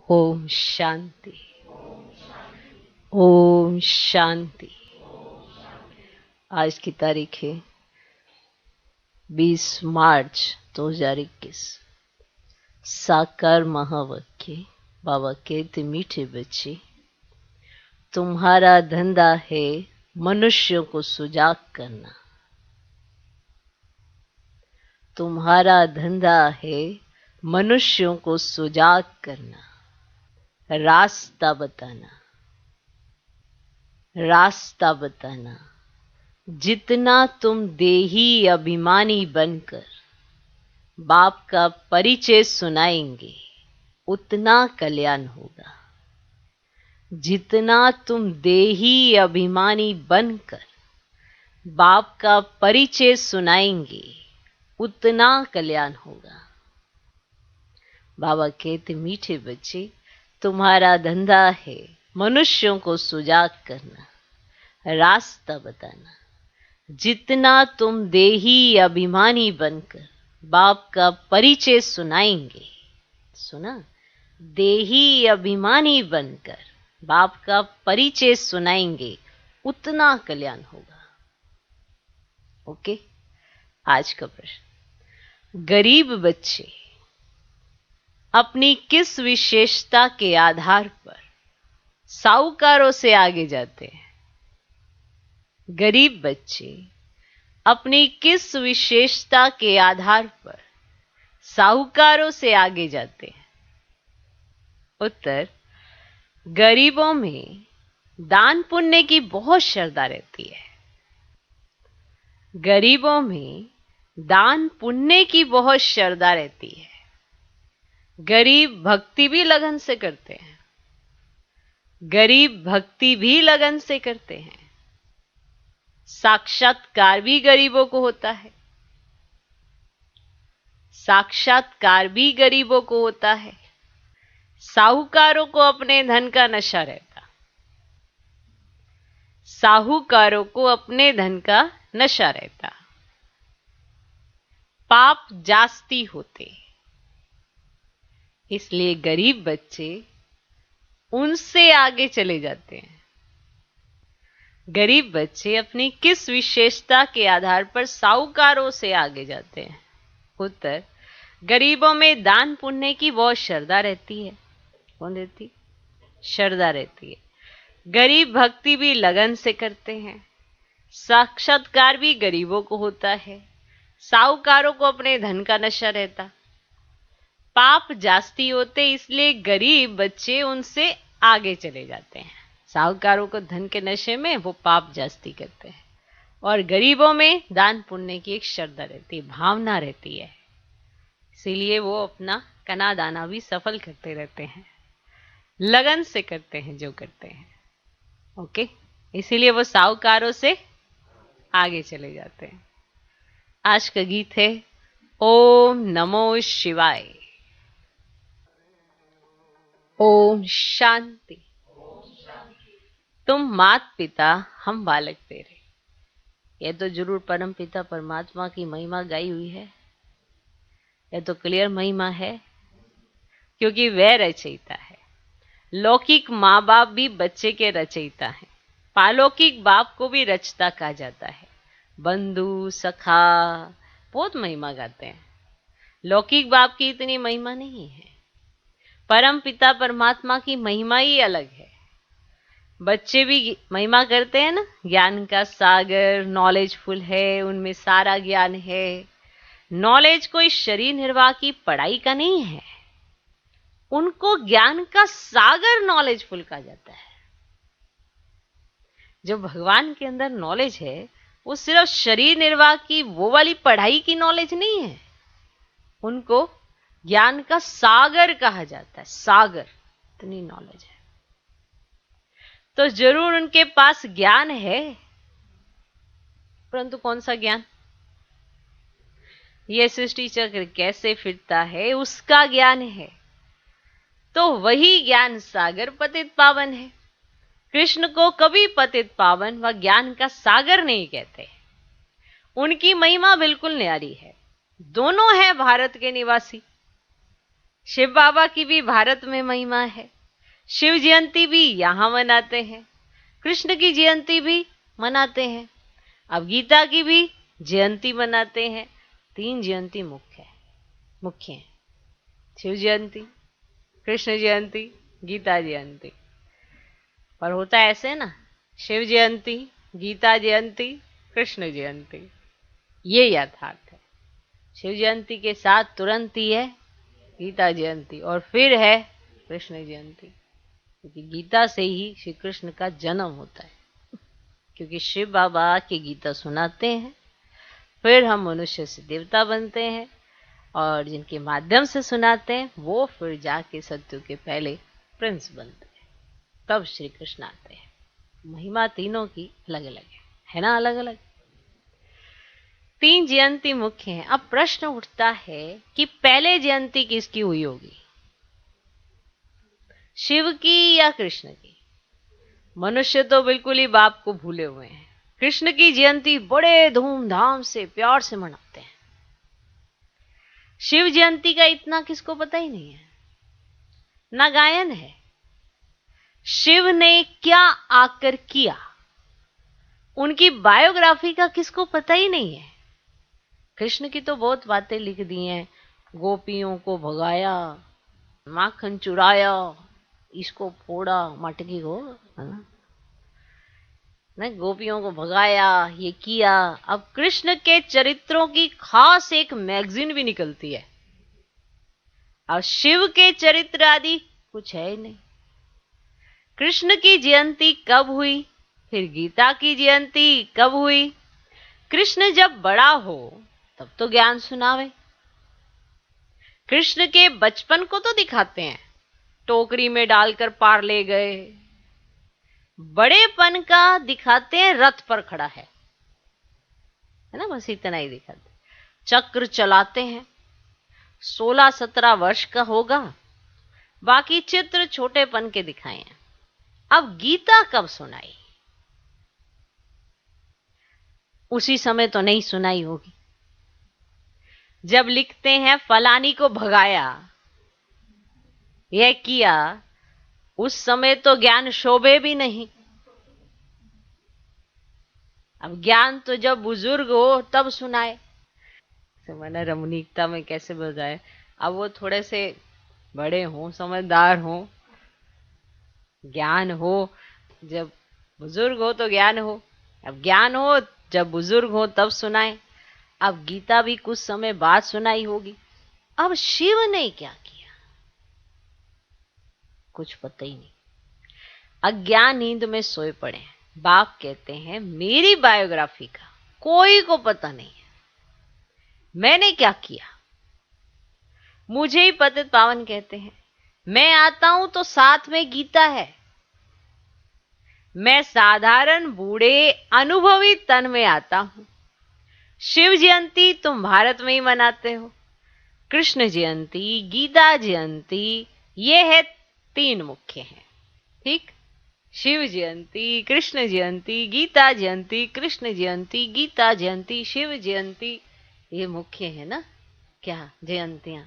ओम शांति। ओम शांति। आज की तारीख है 20 मार्च 2021। साकार महावाक्य। बाबा कहते, मीठे बच्चे, तुम्हारा धंधा है मनुष्यों को सुजाग करना। तुम्हारा धंधा है मनुष्यों को सुजाग करना, रास्ता बताना। रास्ता बताना। जितना तुम देही अभिमानी बनकर बाप का परिचय सुनाएंगे, उतना कल्याण होगा। जितना तुम देही अभिमानी बनकर बाप का परिचय सुनाएंगे, उतना कल्याण होगा। बाबा कहते, मीठे बच्चे, तुम्हारा धंधा है मनुष्यों को सुजाग करना, रास्ता बताना। जितना तुम देही अभिमानी बनकर बाप का परिचय सुनाएंगे, सुना, देही अभिमानी बनकर बाप का परिचय सुनाएंगे, उतना कल्याण होगा। ओके। आज का प्रश्न, गरीब बच्चे अपनी किस विशेषता के आधार पर साहूकारों से आगे जाते हैं? गरीब बच्चे अपनी किस विशेषता के आधार पर साहूकारों से आगे जाते हैं? उत्तर, गरीबों में दान पुण्य की बहुत श्रद्धा रहती है। गरीबों में दान पुण्य की बहुत श्रद्धा रहती है। गरीब भक्ति भी लगन से करते हैं। गरीब भक्ति भी लगन से करते हैं। साक्षात्कार भी गरीबों को होता है। साक्षात्कार भी गरीबों को होता है। साहूकारों को अपने धन का नशा रहता। साहूकारों को अपने धन का नशा रहता। पाप जास्ती होते, इसलिए गरीब बच्चे उनसे आगे चले जाते हैं। गरीब बच्चे अपनी किस विशेषता के आधार पर साहूकारों से आगे जाते हैं? उत्तर, गरीबों में दान पुण्य की बहुत श्रद्धा रहती है। कौन रहती? श्रद्धा रहती है। गरीब भक्ति भी लगन से करते हैं। साक्षात्कार भी गरीबों को होता है। साहूकारों को अपने धन का नशा रहता। पाप जास्ती होते, इसलिए गरीब बच्चे उनसे आगे चले जाते हैं। साहूकारों को धन के नशे में वो पाप जास्ती करते हैं, और गरीबों में दान पुण्य की एक श्रद्धा रहती है, भावना रहती है। इसीलिए वो अपना कना दाना भी सफल करते रहते हैं, लगन से करते हैं जो करते हैं। ओके, इसीलिए वो साहूकारों से आगे चले जाते हैं। आज का गीत है ओम नमो शिवाय। ओम शांति। तुम मात पिता, हम बालक तेरे। यह तो जरूर परम पिता परमात्मा की महिमा गाई हुई है। यह तो क्लियर महिमा है, क्योंकि वह रचयिता है। लौकिक माँ बाप भी बच्चे के रचयिता हैं। पालौकिक बाप को भी रचता कहा जाता है। बंधु सखा बहुत महिमा गाते हैं। लौकिक बाप की इतनी महिमा नहीं है। परम पिता परमात्मा की महिमा ही अलग है। बच्चे भी महिमा करते हैं ना, ज्ञान का सागर, नॉलेजफुल है, उनमें सारा ज्ञान है। नॉलेज कोई शरीर निर्वाह की पढ़ाई का नहीं है, उनको ज्ञान का सागर नॉलेजफुल कहा जाता है। जो भगवान के अंदर नॉलेज है, वो सिर्फ शरीर निर्वाह की वो वाली पढ़ाई की नॉलेज नहीं है, उनको ज्ञान का सागर कहा जाता है। सागर, इतनी नॉलेज है। तो जरूर उनके पास ज्ञान है, परंतु कौन सा ज्ञान? यह सृष्टि चक्र कैसे फिरता है, उसका ज्ञान है। तो वही ज्ञान सागर पतित पावन है। कृष्ण को कभी पतित पावन व ज्ञान का सागर नहीं कहते। उनकी महिमा बिल्कुल न्यारी है। दोनों है भारत के निवासी। शिव बाबा की भी भारत में महिमा है। शिव जयंती भी यहां मनाते हैं, कृष्ण की जयंती भी मनाते हैं, अब गीता की भी जयंती मनाते हैं। 3 जयंती मुख्य है। शिव जयंती, कृष्ण जयंती, गीता जयंती। पर होता ऐसे ना, शिव जयंती, गीता जयंती, कृष्ण जयंती, ये यथार्थ है। शिव जयंती के साथ तुरंत ही है गीता जयंती और फिर है कृष्ण जयंती, क्योंकि गीता से ही श्री कृष्ण का जन्म होता है। क्योंकि शिव बाबा की गीता सुनाते हैं, फिर हम मनुष्य से देवता बनते हैं, और जिनके माध्यम से सुनाते हैं वो फिर जाके सत्यु के पहले प्रिंस बनते हैं, तब श्री कृष्ण आते हैं। महिमा तीनों की अलग अलग है ना, अलग अलग। 3 जयंती मुख्य हैं। अब प्रश्न उठता है कि पहले जयंती किसकी हुई होगी, शिव की या कृष्ण की? मनुष्य तो बिल्कुल ही बाप को भूले हुए हैं। कृष्ण की जयंती बड़े धूमधाम से प्यार से मनाते हैं। शिव जयंती का इतना किसको पता ही नहीं है, ना गायन है। शिव ने क्या आकर किया, उनकी बायोग्राफी का किसको पता ही नहीं है। कृष्ण की तो बहुत बातें लिख दी हैं, गोपियों को भगाया, माखन चुराया, इसको फोड़ा मटकी को, है ना, नहीं, गोपियों को भगाया, ये किया। अब कृष्ण के चरित्रों की खास एक मैगजीन भी निकलती है, और शिव के चरित्र आदि कुछ है ही नहीं। कृष्ण की जयंती कब हुई, फिर गीता की जयंती कब हुई? कृष्ण जब बड़ा हो तब तो ज्ञान सुनावे। कृष्ण के बचपन को तो दिखाते हैं, टोकरी में डालकर पार ले गए। बड़ेपन का दिखाते हैं, रथ पर खड़ा है ना, बस इतना ही दिखाते। चक्र चलाते हैं, 16-17 वर्ष का होगा, बाकी चित्र छोटेपन के दिखाए हैं। अब गीता कब सुनाई? उसी समय तो नहीं सुनाई होगी जब लिखते हैं फलानी को भगाया, यह किया, उस समय तो ज्ञान शोभे भी नहीं। अब ज्ञान तो जब बुजुर्ग हो तब सुनाए। मैंने रमणीकता में कैसे बताए, अब वो थोड़े से बड़े हों, समझदार हों, ज्ञान हो, जब बुजुर्ग हो तो ज्ञान हो। अब ज्ञान हो जब बुजुर्ग हो तब सुनाए। अब गीता भी कुछ समय बाद सुनाई होगी। अब शिव ने क्या किया, कुछ पता ही नहीं। अज्ञान नींद में सोए पड़े हैं। बाप कहते हैं मेरी बायोग्राफी का कोई को पता नहीं है, मैंने क्या किया मुझे ही पतित पावन कहते हैं। मैं आता हूं तो साथ में गीता है। मैं साधारण बूढ़े अनुभवी तन में आता हूं। शिव जयंती तुम भारत में ही मनाते हो, कृष्ण जयंती, गीता जयंती, ये है 3 मुख्य हैं, ठीक। शिव जयंती, कृष्ण जयंती, गीता जयंती, कृष्ण जयंती, गीता जयंती, शिव जयंती, ये मुख्य है ना। क्या जयंतियां?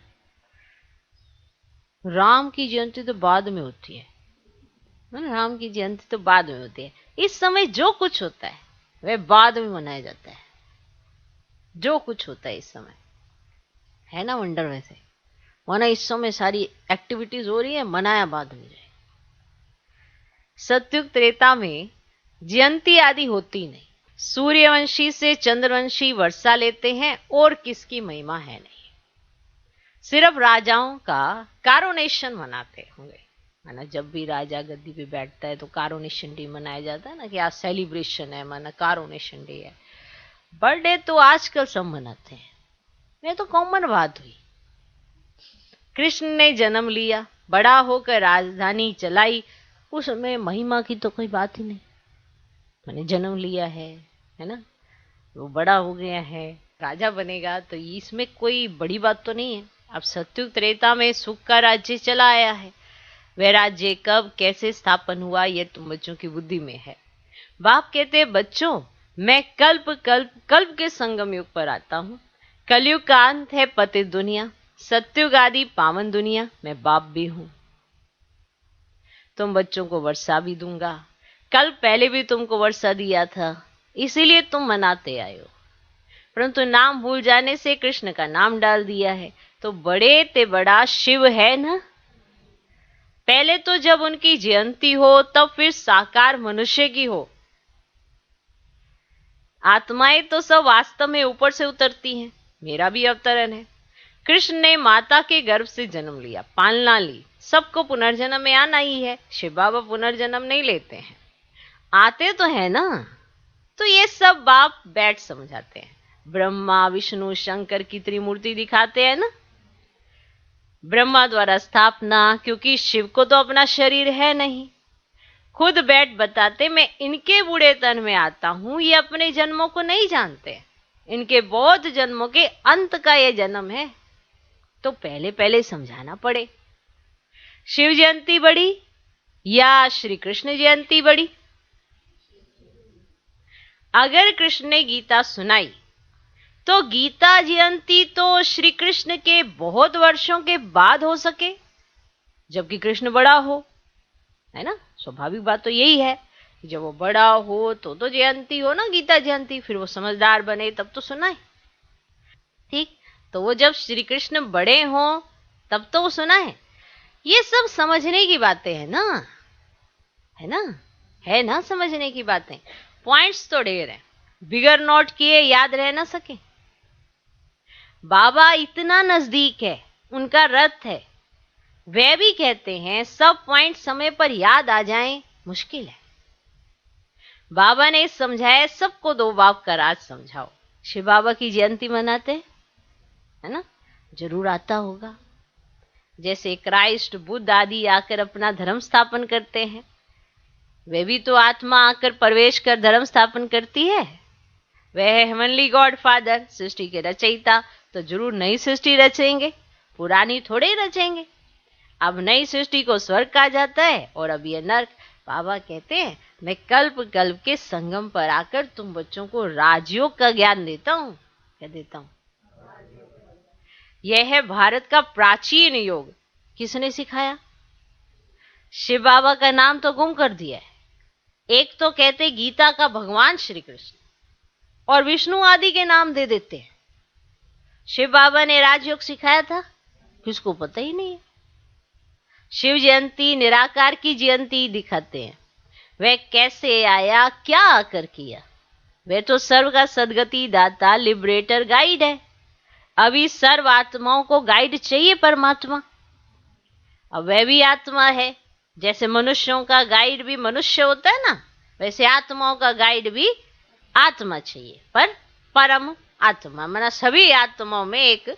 राम की जयंती तो बाद में होती है ना, राम की जयंती तो बाद में होती है। इस समय जो कुछ होता है वह बाद में मनाया जाता है। जो कुछ होता है इस समय, है ना वंडर वैसे, माना इस समय सारी एक्टिविटीज हो रही है, मनाया बाद में जाए। सतयुग त्रेता में जयंती आदि होती नहीं। सूर्यवंशी से चंद्रवंशी वर्षा लेते हैं और किसकी महिमा है नहीं। सिर्फ राजाओं का कारोनेशन मनाते होंगे, है ना। जब भी राजा गद्दी पे बैठता है तो कारोनेशन डे मनाया जाता है ना, कि आज सेलिब्रेशन है, माना कारोनेशन डे है। बर्थडे तो आजकल सब मनाते हैं, ये तो कॉमन बात हुई। कृष्ण ने जन्म लिया, बड़ा होकर राजधानी चलाई, उस समय महिमा की तो कोई बात ही नहीं। मैंने जन्म लिया है ना, वो बड़ा हो गया है, राजा बनेगा, तो इसमें कोई बड़ी बात तो नहीं है। अब सतयुग त्रेता में सुख का राज्य चला आया है, वह राज्य कब कैसे स्थापन हुआ ये तुम बच्चों की बुद्धि में है। बाप कहते बच्चों, मैं कल्प कल्प कल्प के संगम युग पर आता हूं। कलयुग का अंत है पतित दुनिया, सत्युग आदि पावन दुनिया मैं बाप भी हूं। तुम बच्चों को वर्षा भी दूंगा, कल पहले भी तुमको वर्षा दिया था, इसीलिए तुम मनाते आए हो। परंतु नाम भूल जाने से कृष्ण का नाम डाल दिया है, तो बड़े ते बड़ा शिव है ना। पहले तो जब उनकी जयंती हो तब फिर साकार मनुष्य की हो। आत्माएं तो सब वास्तव में ऊपर से उतरती हैं, मेरा भी अवतरण है। कृष्ण ने माता के गर्भ से जन्म लिया, पालना ली, सबको पुनर्जन्म में आना ही है। शिव बाबा पुनर्जन्म नहीं लेते हैं, आते तो है ना। तो ये सब बाप बैठ समझाते हैं। ब्रह्मा विष्णु शंकर की त्रिमूर्ति दिखाते हैं ना। ब्रह्मा द्वारा स्थापना, क्योंकि शिव को तो अपना शरीर है नहीं। खुद बैठ बताते, मैं इनके बूढ़े तन में आता हूं, ये अपने जन्मों को नहीं जानते, इनके बहुत जन्मों के अंत का ये जन्म है। तो पहले पहले समझाना पड़े। शिव जयंती बड़ी या श्री कृष्ण जयंती बड़ी? अगर कृष्ण ने गीता सुनाई तो गीता जयंती तो श्री कृष्ण के बहुत वर्षों के बाद हो सके, जबकि कृष्ण बड़ा हो, है ना। स्वाभाविक बात तो यही है, जब वो बड़ा हो तो जयंती हो ना, गीता जयंती। फिर वो समझदार बने तब तो सुनाए, ठीक। तो वो जब श्री कृष्ण बड़े हों तब तो वो सुनाए। ये सब समझने की बातें हैं ना, है ना, है ना, समझने की बातें। पॉइंट्स तो ढेर हैं, बिगर नोट किए याद रह ना सके। बाबा इतना नजदीक है, उनका रथ है। वे भी कहते हैं सब पॉइंट समय पर याद आ जाएं मुश्किल है। बाबा ने समझाया सबको, दो बाप का राज समझाओ। शिव बाबा की जयंती मनाते हैं, है ना, जरूर आता होगा। जैसे क्राइस्ट बुद्ध आदि आकर अपना धर्म स्थापन करते हैं, वे भी तो आत्मा आकर प्रवेश कर धर्म स्थापन करती है। वह है हेवनली गॉड फादर, सृष्टि के रचयिता, तो जरूर नई सृष्टि रचेंगे, पुरानी थोड़े ही रचेंगे। अब नई सृष्टि को स्वर्ग कहा जाता है और अब ये नर्क। बाबा कहते हैं मैं कल्प कल्प के संगम पर आकर तुम बच्चों को राजयोग का ज्ञान देता हूं। क्या देता हूं? यह है भारत का प्राचीन योग। किसने सिखाया? शिव बाबा का नाम तो गुम कर दिया है। एक तो कहते गीता का भगवान श्री कृष्ण, और विष्णु आदि के नाम दे देते हैं। शिव बाबा ने राजयोग सिखाया था? किसको पता ही नहीं है। शिव जयंती निराकार की जयंती दिखाते हैं। वह कैसे आया, क्या आकर किया? वह तो सर्व का सदगति दाता, लिबरेटर, गाइड है। अभी सर्व आत्माओं को गाइड चाहिए परमात्मा। अब वह भी आत्मा है, जैसे मनुष्यों का गाइड भी मनुष्य होता है ना, वैसे आत्माओं का गाइड भी आत्मा चाहिए, पर परम आत्मा। माना सभी आत्माओं में एक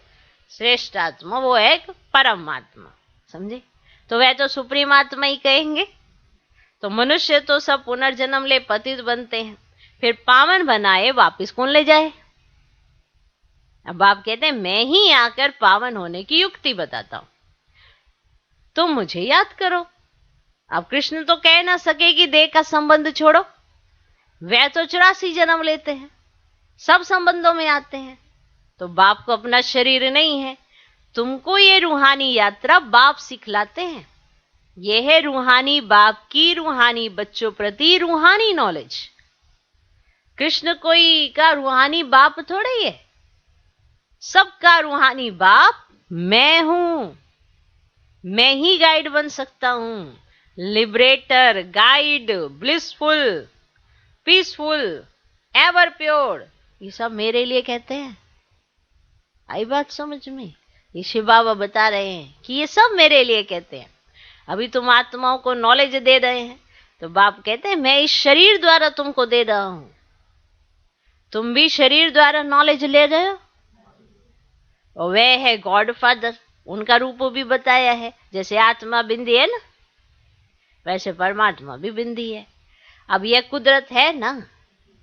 श्रेष्ठ आत्मा, वो है एक परमात्मा, समझे। तो वह तो सुप्रीम आत्मा ही कहेंगे। तो मनुष्य तो सब पुनर्जन्म ले पतित बनते हैं, फिर पावन बनाए वापिस कौन ले जाए? अब आप कहते हैं मैं ही आकर पावन होने की युक्ति बताता हूं, तुम मुझे याद करो। अब कृष्ण तो कह ना सके कि देह का संबंध छोड़ो, वह तो 84 जन्म लेते हैं, सब संबंधों में आते हैं। तो बाप को अपना शरीर नहीं है, तुमको ये रूहानी यात्रा बाप सिखलाते हैं। यह है रूहानी बाप की रूहानी बच्चों प्रति रूहानी नॉलेज। कृष्ण कोई का रूहानी बाप थोड़े ही है, सबका रूहानी बाप मैं हूं। मैं ही गाइड बन सकता हूं, liberator, guide, blissful, peaceful, ever pure, ये सब मेरे लिए कहते हैं। आई बात समझ में? ये शिव बाबा बता रहे हैं कि ये सब मेरे लिए कहते हैं। अभी तुम आत्माओं को नॉलेज दे रहे हैं, तो बाप कहते हैं मैं इस शरीर द्वारा तुमको दे रहा हूं। तुम भी शरीर द्वारा नॉलेज ले रहे हो। और वह है गॉड फादर, उनका रूप भी बताया है। जैसे आत्मा बिंदी है ना, वैसे परमात्मा भी बिंदी है। अब यह कुदरत है ना,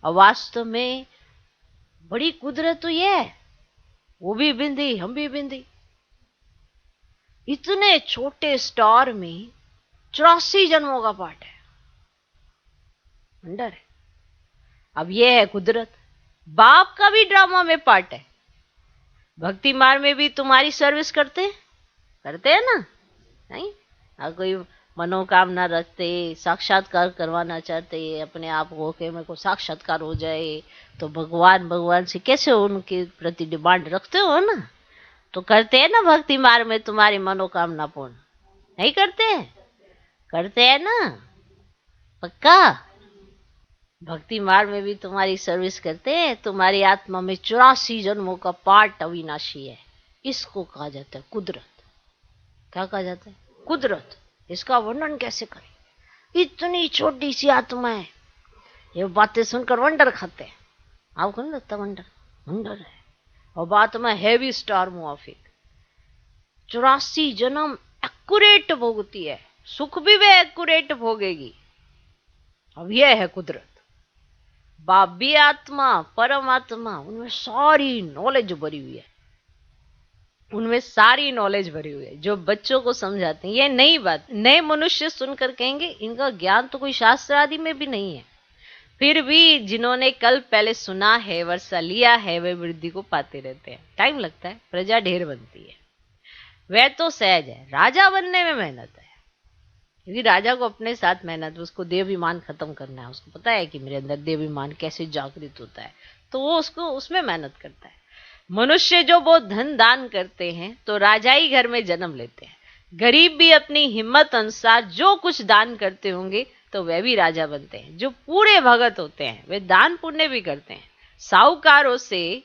और वास्तव में बड़ी कुदरत तो यह है, वो भी बिंदी, हम भी बिंदी। इतने छोटे स्टार में 84 जन्मों का पार्ट है, अंडर है। अब यह है कुदरत। बाप का भी ड्रामा में पार्ट है, भक्ति मार्ग में भी तुम्हारी सर्विस करते हैं ना? नहीं? कोई मनोकामना रखते, साक्षात्कार करवाना चाहते, अपने आप हो के मेरे को साक्षात्कार हो जाए, तो भगवान से कैसे उनके प्रति डिमांड रखते हो ना? तो करते हैं ना भक्ति मार्ग में तुम्हारी मनोकामना पूर्ण? नहीं करते हैं ना? पक्का? भक्ति मार्ग में भी तुम्हारी सर्विस करते हैं। तुम्हारी आत्मा में 84 जन्मों का पाठ अविनाशी है। इसको कहा जाता है कुदरत। क्या कहा जाता है? कुदरत। इसका वर्णन कैसे करें? इतनी छोटी सी आत्मा है, ये बातें सुनकर वंडर खाते हैं। आपको नहीं लगता वंडर है? और बात में हैवी स्टार मुआफिक 84 जन्म एक्यूरेट भोगती है, सुख भी वे एक्यूरेट भोगेगी। अब यह है कुदरत। बाप भी आत्मा, परमात्मा, उनमें सारी नॉलेज भरी हुई है, जो बच्चों को समझाते हैं। ये नई बात नए मनुष्य सुनकर कहेंगे इनका ज्ञान तो कोई शास्त्र आदि में भी नहीं है, फिर भी जिन्होंने कल पहले सुना है, वर्षा लिया है, वे वृद्धि को पाते रहते हैं। टाइम लगता है, प्रजा ढेर बनती है। वह तो सहज है, राजा बनने में मेहनत है, क्योंकि राजा को अपने साथ मेहनत, उसको देवाभिमान खत्म करना है। उसको पता है कि मेरे अंदर देवाभिमान कैसे जागृत होता है, तो वो उसको उसमें मेहनत करता है। मनुष्य जो बहुत धन दान करते हैं तो राजाई घर में जन्म लेते हैं। गरीब भी अपनी हिम्मत अनुसार जो कुछ दान करते होंगे तो वे भी राजा बनते हैं। जो पूरे भगत होते हैं वे दान पुण्य भी करते हैं। साहूकारों से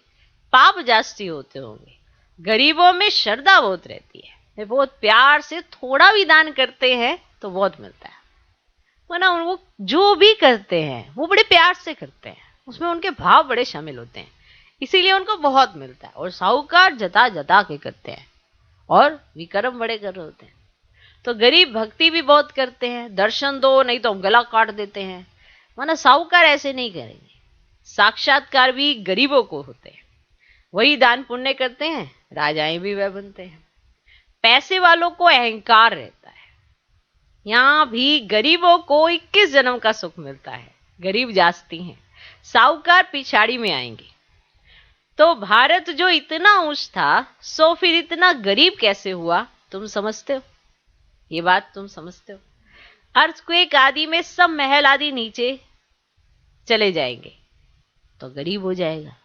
पाप जास्ती होते होंगे, गरीबों में श्रद्धा बहुत रहती है, वे बहुत प्यार से थोड़ा भी दान करते हैं तो बहुत मिलता है। वरना वो जो भी करते हैं वो बड़े प्यार से करते हैं, उसमें उनके भाव बड़े शामिल होते हैं, इसीलिए उनको बहुत मिलता है। और साहूकार जता जता के करते हैं और विक्रम बड़े कर रहे होते हैं। तो गरीब भक्ति भी बहुत करते हैं, दर्शन दो नहीं तो गला काट देते हैं। माना साहूकार ऐसे नहीं करेंगे। साक्षात्कार भी गरीबों को होते हैं, वही दान पुण्य करते हैं, राजाएं भी वह बनते हैं। पैसे वालों को अहंकार रहता है, यहां भी गरीबों को 21 जन्म का सुख मिलता है, गरीब जास्ती हैं, साहूकार पिछाड़ी में आएंगे। तो भारत जो इतना ऊंच था, सो फिर इतना गरीब कैसे हुआ? तुम समझते हो? ये बात तुम समझते हो? अर्थक्वेक आदि में सब महल आदि नीचे चले जाएंगे तो गरीब हो जाएगा,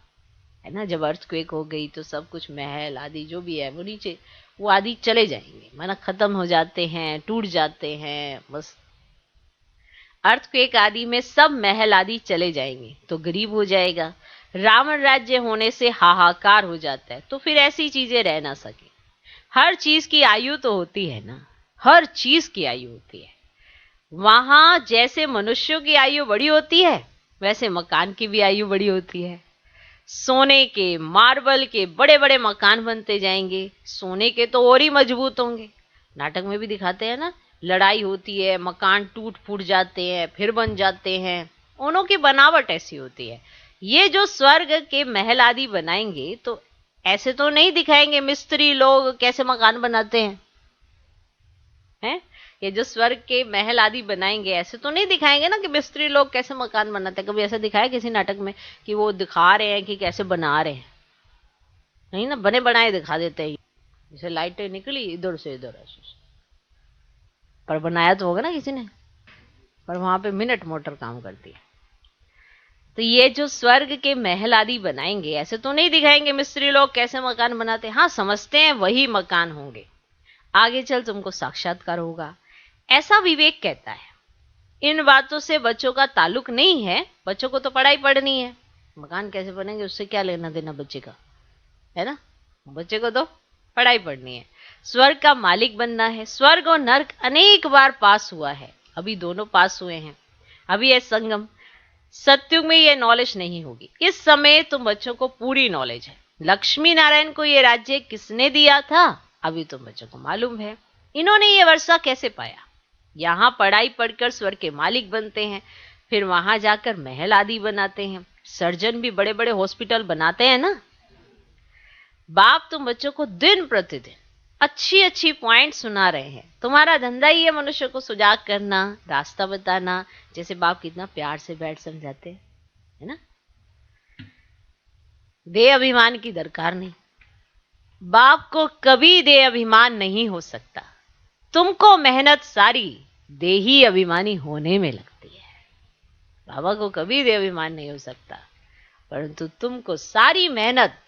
है ना? जब अर्थक्वेक हो गई तो सब कुछ महल आदि जो भी है वो नीचे, वो आदि चले जाएंगे, माना खत्म हो जाते हैं, टूट जाते हैं। बस अर्थक्वेक आदि में सब महल आदि चले जाएंगे तो गरीब हो जाएगा। रावण राज्य होने से हाहाकार हो जाता है, तो फिर ऐसी चीजें रह ना सके। हर चीज की आयु तो होती है ना, हर चीज की आयु होती है। वहां जैसे मनुष्यों की आयु बड़ी होती है, वैसे मकान की भी आयु बड़ी होती है। सोने के, मार्बल के बड़े बड़े मकान बनते जाएंगे, सोने के तो और ही मजबूत होंगे। नाटक में भी दिखाते हैं ना, लड़ाई होती है, मकान टूट फूट जाते हैं, फिर बन जाते हैं। उनों की बनावट ऐसी होती है। ये जो स्वर्ग के महल आदि बनाएंगे तो ऐसे तो नहीं दिखाएंगे मिस्त्री लोग कैसे मकान बनाते हैं? ये जो स्वर्ग के महल आदि बनाएंगे ऐसे तो नहीं दिखाएंगे ना कि मिस्त्री लोग कैसे मकान बनाते हैं। कभी ऐसा दिखाया किसी नाटक में कि वो दिखा रहे हैं कि कैसे बना रहे हैं? नहीं ना, बने बनाए दिखा देते हैं, जैसे लाइटें निकली इधर से इधर ऐसे, पर बनाया तो होगा ना किसी ने, पर वहां पे मिनट मोटर काम करती है। तो ये जो स्वर्ग के महल आदि बनाएंगे ऐसे तो नहीं दिखाएंगे मिस्त्री लोग कैसे मकान बनाते हैं। हाँ, समझते हैं वही मकान होंगे, आगे चल तुमको साक्षात्कार होगा, ऐसा विवेक कहता है। इन बातों से बच्चों का ताल्लुक नहीं है, बच्चों को तो पढ़ाई पढ़नी है। मकान कैसे बनेंगे उससे क्या लेना देना बच्चे का, है ना? बच्चे को तो पढ़ाई पढ़नी है, स्वर्ग का मालिक बनना है। स्वर्ग और नर्क अनेक बार पास हुआ है, अभी दोनों पास हुए हैं। अभी है संगम, सत्युग में ये नॉलेज नहीं होगी। इस समय तुम बच्चों को पूरी नॉलेज है। लक्ष्मी नारायण को ये राज्य किसने दिया था अभी तुम बच्चों को मालूम है। इन्होंने ये वर्षा कैसे पाया? यहाँ पढ़ाई पढ़कर स्वर्ग के मालिक बनते हैं, फिर वहां जाकर महल आदि बनाते हैं। सर्जन भी बड़े बड़े हॉस्पिटल बनाते हैं ना। बाप तुम बच्चों को दिन प्रतिदिन अच्छी अच्छी पॉइंट सुना रहे हैं। तुम्हारा धंधा ही है मनुष्य को सुजाग करना, रास्ता बताना। जैसे बाप कितना प्यार से बैठ समझाते हैं, है ना? दे अभिमान की दरकार नहीं, बाप को कभी दे अभिमान नहीं हो सकता। तुमको मेहनत सारी देही अभिमानी होने में लगती है। बाबा को कभी दे अभिमान नहीं हो सकता, परंतु तुमको सारी मेहनत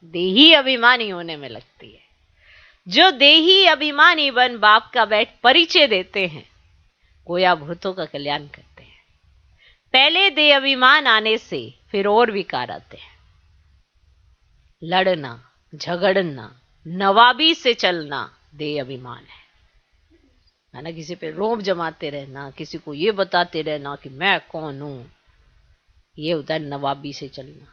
देही अभिमानी होने में लगती है। जो देही अभिमानी बन बाप का बैठ परिचय देते हैं, गोया भूतों का कल्याण करते हैं। पहले देह अभिमान आने से फिर और विकार आते हैं। लड़ना, झगड़ना, नवाबी से चलना देह अभिमान है ना। किसी पे रोब जमाते रहना, किसी को ये बताते रहना कि मैं कौन हूं, ये होता है नवाबी से चलना।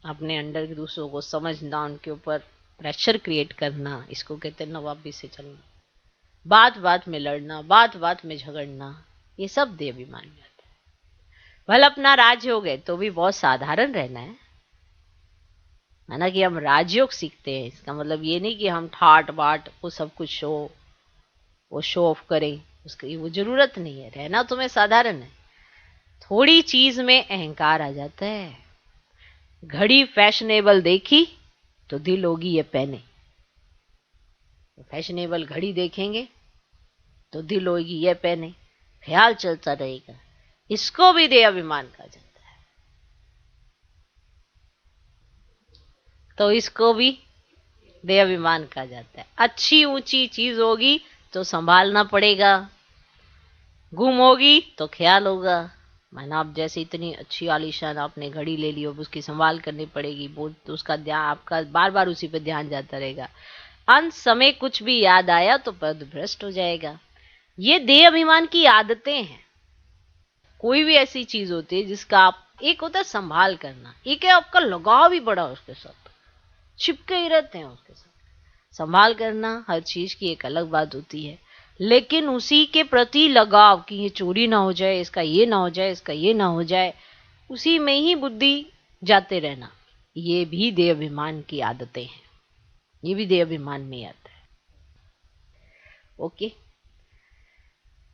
अपने अंडर के दूसरों को समझना, उनके ऊपर प्रेशर क्रिएट करना, इसको कहते हैं नवाबी से चलना। बात बात में लड़ना, बात बात में झगड़ना, ये सब देह अभिमान में आता है। भले अपना राज्य हो गए तो भी बहुत साधारण रहना है ना। कि हम राजयोग सीखते हैं, इसका मतलब ये नहीं कि हम ठाट बाट वो सब कुछ वो शो ऑफ करें, उसकी वो जरूरत नहीं है। रहना तुम्हें साधारण है। थोड़ी चीज में अहंकार आ जाता है। घड़ी फैशनेबल देखी तो दिल होगी ये पहने। फैशनेबल घड़ी देखेंगे तो दिल होगी ये पहने, ख्याल चलता रहेगा। इसको भी देह अभिमान कहा जाता है। तो इसको भी देह अभिमान कहा जाता है। अच्छी ऊंची चीज होगी तो संभालना पड़ेगा, गुम होगी तो ख्याल होगा। माना आप जैसे इतनी अच्छी आलीशान आपने घड़ी ले ली, उसकी संभाल करनी पड़ेगी, वो तो उसका ध्यान आपका बार बार उसी पे ध्यान जाता रहेगा। अंत समय कुछ भी याद आया तो पद भ्रष्ट हो जाएगा। ये देह अभिमान की आदतें हैं। कोई भी ऐसी चीज होती है जिसका आप, एक होता है संभाल करना, एक है आपका लगाव भी बड़ा उसके साथ, चिपके ही रहते हैं उसके साथ। संभाल करना हर चीज की एक अलग बात होती है, लेकिन उसी के प्रति लगाव कि ये चोरी ना हो जाए, इसका ये ना हो जाए, इसका ये ना हो जाए, उसी में ही बुद्धि जाते रहना, ये भी देह अभिमान की आदतें हैं। ये भी देह अभिमान में आता है। ओके,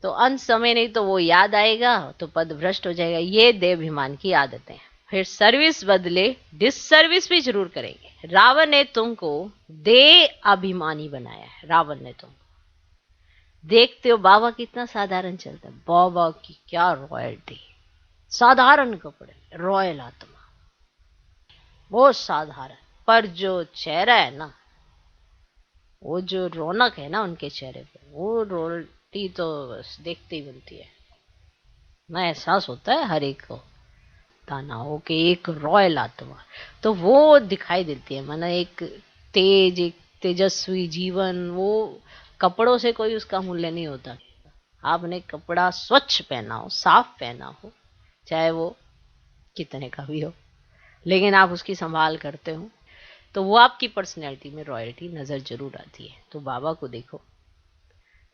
तो अंत समय नहीं तो वो याद आएगा तो पद भ्रष्ट हो जाएगा। ये देह अभिमान की आदतें हैं। फिर सर्विस बदले डिससर्विस भी जरूर करेंगे। रावण ने तुमको देह अभिमानी बनाया है। रावण ने तुमको, देखते हो बाबा कितना साधारण चलता है। बाबा की क्या रॉयल्टी, साधारण कपड़े, रॉयल आत्मा, बहुत साधारण, पर जो चेहरा है ना, वो जो रौनक है ना उनके चेहरे पे, वो रॉयल्टी तो बस देखते ही बनती है ना। एहसास होता है हर एक को, ताना हो कि एक रॉयल आत्मा, तो वो दिखाई देती है। माना एक तेज, एक तेजस्वी जीवन, वो कपड़ों से कोई उसका मूल्य नहीं होता। आपने कपड़ा स्वच्छ पहना हो, साफ पहना हो, चाहे वो कितने का भी हो, लेकिन आप उसकी संभाल करते हो, तो वो आपकी पर्सनैलिटी में रॉयल्टी नजर जरूर आती है। तो बाबा को देखो,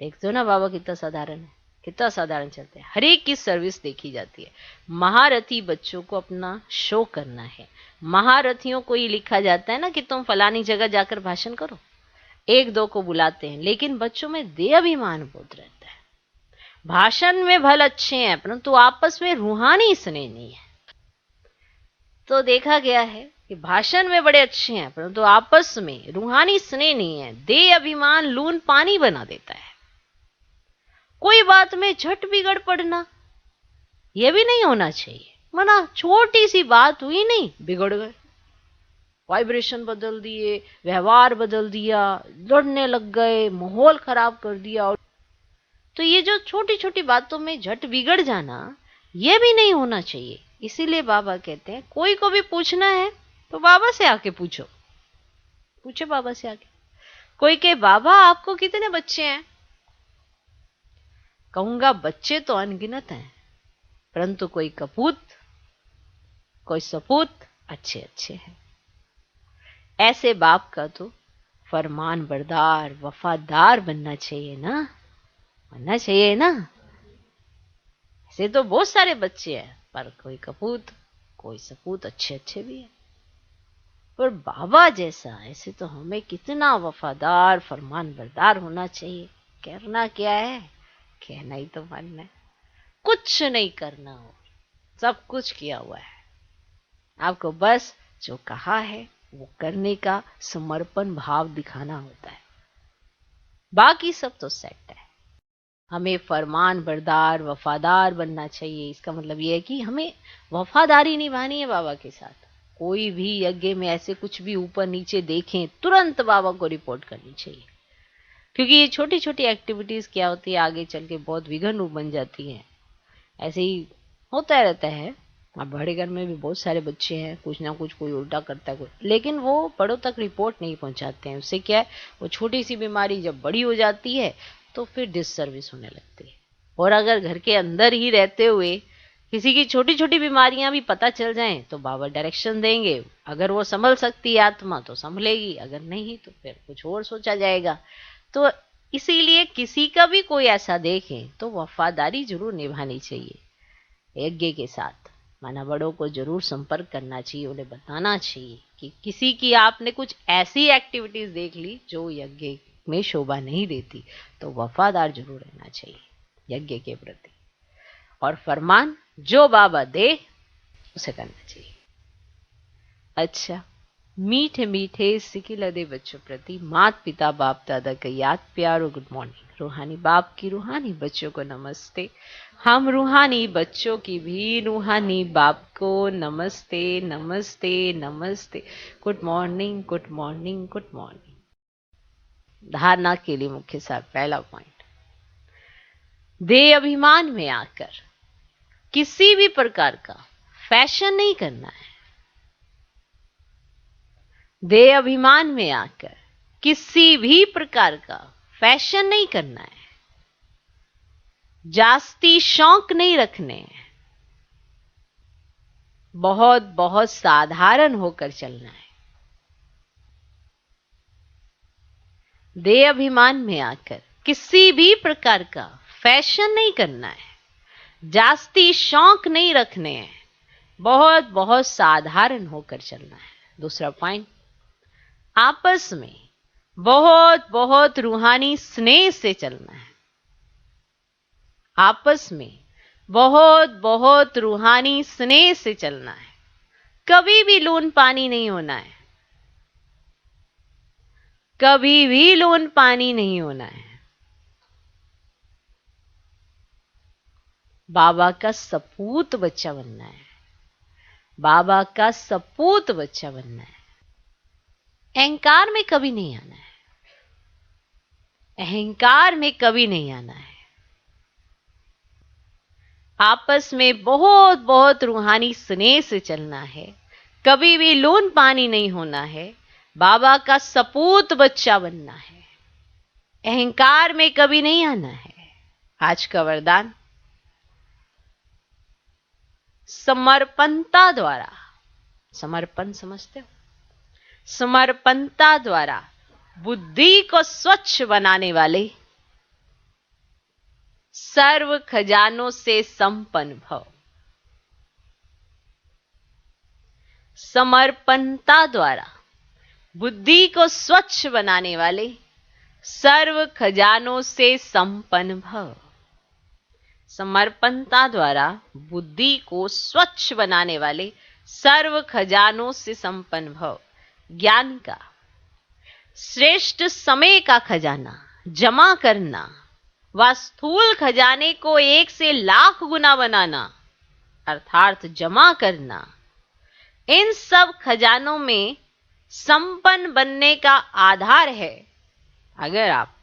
देखते हो ना बाबा कितना साधारण है, कितना साधारण चलते हैं। हर एक की सर्विस देखी जाती है। महारथी बच्चों को अपना शो करना है। महारथियों को ये लिखा जाता है ना कि तुम फलानी जगह जाकर भाषण करो, एक दो को बुलाते हैं, लेकिन बच्चों में देह अभिमान बहुत रहता है। भाषण में भल अच्छे हैं परंतु आपस में रूहानी स्नेह नहीं है। तो देखा गया है कि भाषण में बड़े अच्छे हैं परंतु आपस में रूहानी स्नेह नहीं है। देह अभिमान लून पानी बना देता है। कोई बात में झट बिगड़ पड़ना, यह भी नहीं होना चाहिए। मना छोटी सी बात हुई, नहीं बिगड़ गए, वाइब्रेशन बदल दिए, व्यवहार बदल दिया, लड़ने लग गए, माहौल खराब कर दिया। तो ये जो छोटी छोटी बातों में झट बिगड़ जाना, ये भी नहीं होना चाहिए। इसीलिए बाबा कहते हैं कोई को भी पूछना है तो बाबा से आके पूछो, पूछे बाबा से आके। कोई कहे बाबा आपको कितने बच्चे हैं, कहूंगा बच्चे तो अनगिनत हैं, परंतु कोई कपूत, कोई सपूत अच्छे अच्छे हैं। ऐसे बाप का तो फरमान बरदार, वफादार बनना चाहिए ना, बनना चाहिए ना। ऐसे तो बहुत सारे बच्चे हैं, पर कोई कपूत, कोई सपूत अच्छे अच्छे भी है। पर बाबा जैसा, ऐसे तो हमें कितना वफादार, फरमान बरदार होना चाहिए। करना क्या है, कहना ही तो मानना है, कुछ नहीं करना हो, सब कुछ किया हुआ है। आपको बस जो कहा है वो करने का समर्पण भाव दिखाना होता है। बाकी सब तो सेट है। हमें फरमान बरदार वफादार बनना चाहिए। इसका मतलब ये है कि हमें वफादारी निभानी है बाबा के साथ। कोई भी यज्ञ में ऐसे कुछ भी ऊपर नीचे देखें, तुरंत बाबा को रिपोर्ट करनी चाहिए, क्योंकि ये छोटी छोटी एक्टिविटीज क्या होती है आगे चल के बहुत विघन रूप बन जाती हैं। ऐसे ही होता रहता है। अब बड़े घर में भी बहुत सारे बच्चे हैं, कुछ ना कुछ कोई उल्टा करता है, लेकिन वो बड़ों तक रिपोर्ट नहीं पहुंचाते हैं। उससे क्या है, वो छोटी सी बीमारी जब बड़ी हो जाती है तो फिर डिससर्विस होने लगती है। और अगर घर के अंदर ही रहते हुए किसी की छोटी छोटी बीमारियां भी पता चल जाएं तो बाबा डायरेक्शन देंगे। अगर वो संभल सकती है आत्मा तो संभलेगी, अगर नहीं तो फिर कुछ और सोचा जाएगा। तो इसीलिए किसी का भी कोई ऐसा देखें तो वफादारी जरूर निभानी चाहिए यज्ञ के साथ। माना बड़ों को जरूर संपर्क करना चाहिए, उन्हें बताना चाहिए कि किसी की आपने कुछ ऐसी एक्टिविटीज देख ली जो यज्ञ में शोभा नहीं देती, तो वफादार जरूर रहना चाहिए यज्ञ के प्रति। और फरमान जो बाबा दे उसे करना चाहिए। अच्छा, मीठे मीठे सिकी लदे बच्चों प्रति मात पिता बाप दादा का याद प्यार और गुड मॉर्निंग। रूहानी बाप की रूहानी बच्चों को नमस्ते। हम रूहानी बच्चों की भी रूहानी बाप को नमस्ते नमस्ते नमस्ते। Good morning good morning good morning. धारणा के लिए मुख्य सार पहला पॉइंट, देह अभिमान में आकर किसी भी प्रकार का फैशन नहीं करना है। देह अभिमान में आकर किसी भी प्रकार का फैशन नहीं करना है। जास्ती शौक नहीं रखने हैं। बहुत बहुत साधारण होकर चलना है। देह अभिमान में आकर किसी भी प्रकार का फैशन नहीं करना है। जास्ती शौक नहीं रखने हैं। बहुत बहुत साधारण होकर चलना है। दूसरा पॉइंट, आपस में बहुत बहुत रूहानी स्नेह से चलना है। आपस में बहुत बहुत रूहानी स्नेह से चलना है। कभी भी लून पानी नहीं होना है। कभी भी लून पानी नहीं होना है। बाबा का सपूत बच्चा बनना है। बाबा का सपूत बच्चा बनना है। अहंकार में कभी नहीं आना है। अहंकार में कभी नहीं आना है। आपस में बहुत बहुत रूहानी स्नेह से चलना है। कभी भी लून पानी नहीं होना है। बाबा का सपूत बच्चा बनना है। अहंकार में कभी नहीं आना है। आज का वरदान, समर्पणता द्वारा, समर्पण समझते हो, समर्पणता द्वारा बुद्धि को स्वच्छ बनाने वाले सर्व खजानों से संपन्न भव। समर्पणता द्वारा बुद्धि को स्वच्छ बनाने वाले सर्व खजानों से संपन्न भव। समर्पणता द्वारा बुद्धि को स्वच्छ बनाने वाले सर्व खजानों से संपन्न भव। ज्ञान का श्रेष्ठ समय का खजाना जमा करना व स्थूल खजाने को 1 से लाख गुना बनाना अर्थात जमा करना, इन सब खजानों में संपन्न बनने का आधार है। अगर आप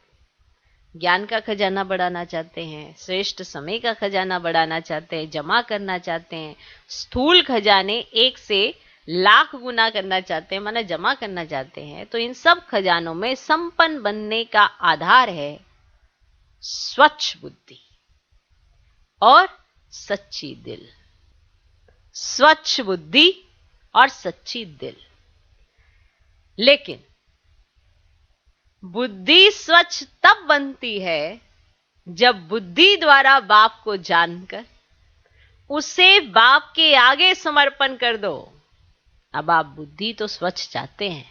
ज्ञान का खजाना बढ़ाना चाहते हैं, श्रेष्ठ समय का खजाना बढ़ाना चाहते हैं, जमा करना चाहते हैं, स्थूल खजाने 1 से लाख गुना करना चाहते हैं, माना जमा करना चाहते हैं, तो इन सब खजानों में संपन्न बनने का आधार है स्वच्छ बुद्धि और सच्ची दिल। स्वच्छ बुद्धि और सच्ची दिल। लेकिन बुद्धि स्वच्छ तब बनती है जब बुद्धि द्वारा बाप को जानकर उसे बाप के आगे समर्पण कर दो। अब आप बुद्धि तो स्वच्छ चाहते हैं,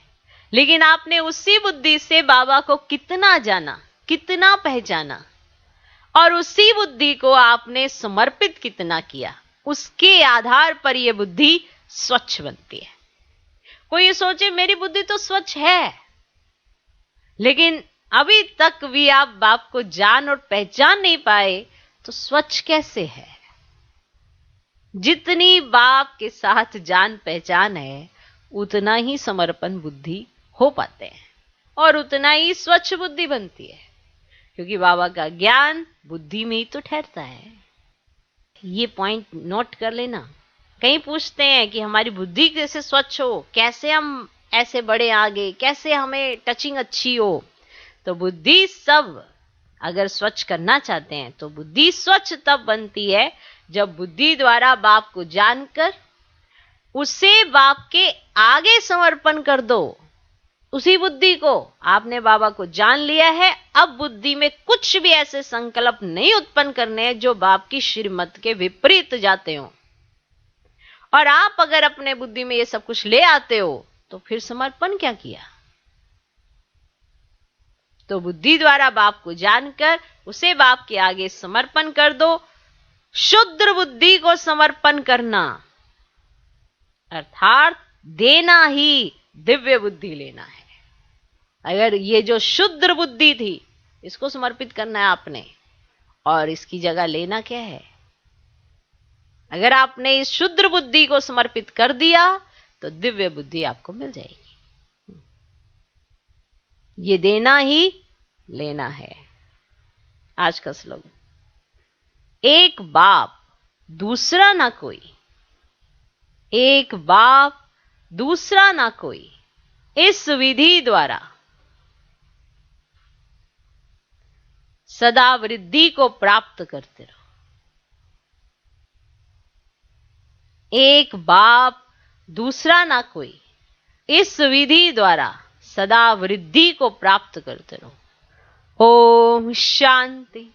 लेकिन आपने उसी बुद्धि से बाबा को कितना जाना, कितना पहचाना, और उसी बुद्धि को आपने समर्पित कितना किया, उसके आधार पर यह बुद्धि स्वच्छ बनती है। कोई ये सोचे मेरी बुद्धि तो स्वच्छ है, लेकिन अभी तक भी आप बाप को जान और पहचान नहीं पाए, तो स्वच्छ कैसे है? जितनी बाप के साथ जान पहचान है, उतना ही समर्पण बुद्धि हो पाते हैं और उतना ही स्वच्छ बुद्धि बनती है, क्योंकि बाबा का ज्ञान बुद्धि में ही तो ठहरता है। ये पॉइंट नोट कर लेना। कहीं पूछते हैं कि हमारी बुद्धि कैसे स्वच्छ हो, कैसे हम ऐसे बड़े आगे, कैसे हमें टचिंग अच्छी हो। तो बुद्धि सब अगर स्वच्छ करना चाहते हैं तो बुद्धि स्वच्छ तब बनती है जब बुद्धि द्वारा बाप को जानकर उसे बाप के आगे समर्पण कर दो। उसी बुद्धि को आपने बाबा को जान लिया है, अब बुद्धि में कुछ भी ऐसे संकल्प नहीं उत्पन्न करने हैं जो बाप की श्रीमत के विपरीत जाते हो। और आप अगर अपने बुद्धि में ये सब कुछ ले आते हो तो फिर समर्पण क्या किया? तो बुद्धि द्वारा बाप को जानकर उसे बाप के आगे समर्पण कर दो। शुद्ध बुद्धि को समर्पण करना अर्थात देना ही दिव्य बुद्धि लेना है। अगर ये जो शुद्ध बुद्धि थी इसको समर्पित करना है आपने, और इसकी जगह लेना क्या है? अगर आपने इस शुद्ध बुद्धि को समर्पित कर दिया तो दिव्य बुद्धि आपको मिल जाएगी। ये देना ही लेना है। आज का स्लोगन, एक बाप दूसरा ना कोई, एक बाप दूसरा ना कोई, इस विधि द्वारा सदा वृद्धि को प्राप्त करते रहो। एक बाप दूसरा ना कोई, इस विधि द्वारा सदा वृद्धि को प्राप्त करते रहो। ओम शांति।